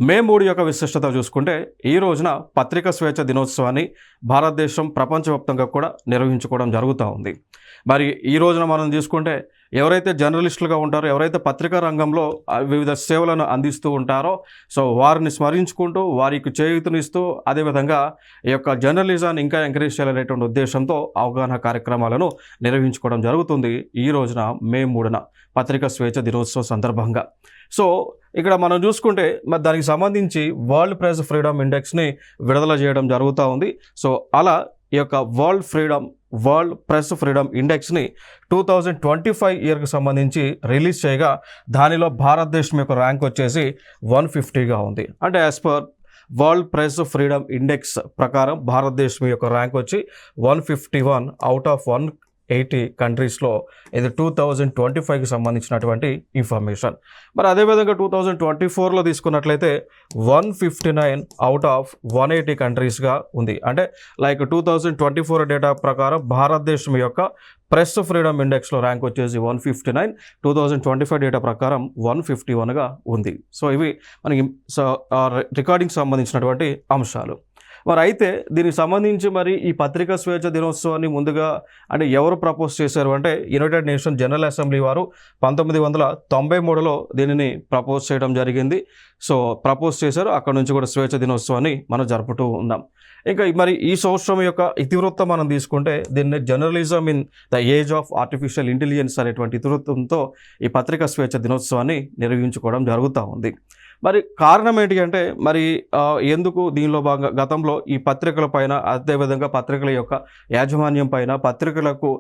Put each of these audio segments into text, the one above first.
మే 3 యొక్క విశిష్టత చూసుకుంటే ఈ రోజున పత్రికా స్వేచ్ఛ దినోత్సవాన్ని భారతదేశం ప్రపంచవ్యాప్తంగా కూడా నిర్వహించుకోవడం జరుగుతూ ఉంది. మరి ఈ రోజున మనం చూసుకుంటే ఎవరైతే జర్నలిస్టులుగా ఉంటారో, ఎవరైతే పత్రికా రంగంలో వివిధ సేవలను అందిస్తూ ఉంటారో, సో వారిని స్మరించుకుంటూ వారికి చేయూతనిస్తూ అదేవిధంగా ఈ యొక్క జర్నలిజాన్ని ఇంకా ఎంకరేజ్ చేయాలనేటువంటి ఉద్దేశంతో అవగాహన కార్యక్రమాలను నిర్వహించుకోవడం జరుగుతుంది ఈ రోజున మే 3న పత్రికా స్వేచ్ఛ దినోత్సవం సందర్భంగా. సో ఇక్కడ మనం చూసుకుంటే మరి దానికి సంబంధించి వరల్డ్ ప్రెస్ ఫ్రీడమ్ ఇండెక్స్ని విడుదల చేయడం జరుగుతూ ఉంది. సో అలా ఈ యొక్క వరల్డ్ ప్రెస్ ఫ్రీడమ్ ఇండెక్స్ని 2025 ఇయర్కి సంబంధించి రిలీజ్ చేయగా దానిలో భారతదేశం యొక్క ర్యాంక్ వచ్చేసి 150గా ఉంది. అంటే as per world press freedom index ప్రకారం భారతదేశం యొక్క ర్యాంక్ వచ్చి 151 అవుట్ ఆఫ్ 180 కంట్రీస్లో ఇది 2025కి సంబంధించినటువంటి ఇన్ఫర్మేషన్. మరి అదేవిధంగా 2024లో తీసుకున్నట్లయితే 159 అవుట్ ఆఫ్ 180 కంట్రీస్గా ఉంది. అంటే లైక్ 2024 డేటా ప్రకారం భారతదేశం యొక్క ప్రెస్ ఫ్రీడమ్ ఇండెక్స్లో ర్యాంక్ వచ్చేసి 159, 2025 డేటా ప్రకారం 151గా ఉంది. సో ఇవి మనకి రికార్డింగ్ సంబంధించినటువంటి అంశాలు. మరి అయితే దీనికి సంబంధించి మరి ఈ పత్రికా స్వేచ్ఛ దినోత్సవాన్ని ముందుగా అంటే ఎవరు ప్రపోజ్ చేశారు అంటే యునైటెడ్ నేషన్ జనరల్ అసెంబ్లీ వారు 1993లో దీనిని ప్రపోజ్ చేయడం జరిగింది. సో ప్రపోజ్ చేశారు. అక్కడ నుంచి కూడా స్వేచ్ఛ దినోత్సవాన్ని మనం జరుపుతూ ఉన్నాం. ఇంకా మరి ఈ సంవత్సరం యొక్క ఇతివృత్తం మనం తీసుకుంటే దీన్ని journalism in the age of artificial intelligence అనేటువంటి ఇతివృత్తంతో ఈ పత్రికా స్వేచ్ఛ దినోత్సవాన్ని నిర్వహించుకోవడం జరుగుతూ ఉంది. మరి కారణం ఏంటి అంటే మరి ఎందుకు దీనిలో భాగంగా గతంలో ఈ పత్రికల పైన అదేవిధంగా పత్రికల యొక్క యాజమాన్యం పైన పత్రికలకు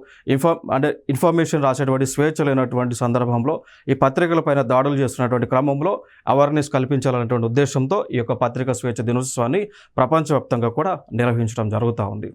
ఇన్ఫర్మేషన్ రాసేటువంటి స్వేచ్ఛ లేనటువంటి సందర్భంలో ఈ పత్రికల పైన దాడులు చేస్తున్నటువంటి క్రమంలో అవేర్నెస్ కల్పించాలనేటువంటి ఉద్దేశంతో ఈ యొక్క పత్రికా స్వేచ్ఛ దినోత్సవాన్ని ప్రపంచవ్యాప్తంగా కూడా నిర్వహించడం జరుగుతూ ఉంది.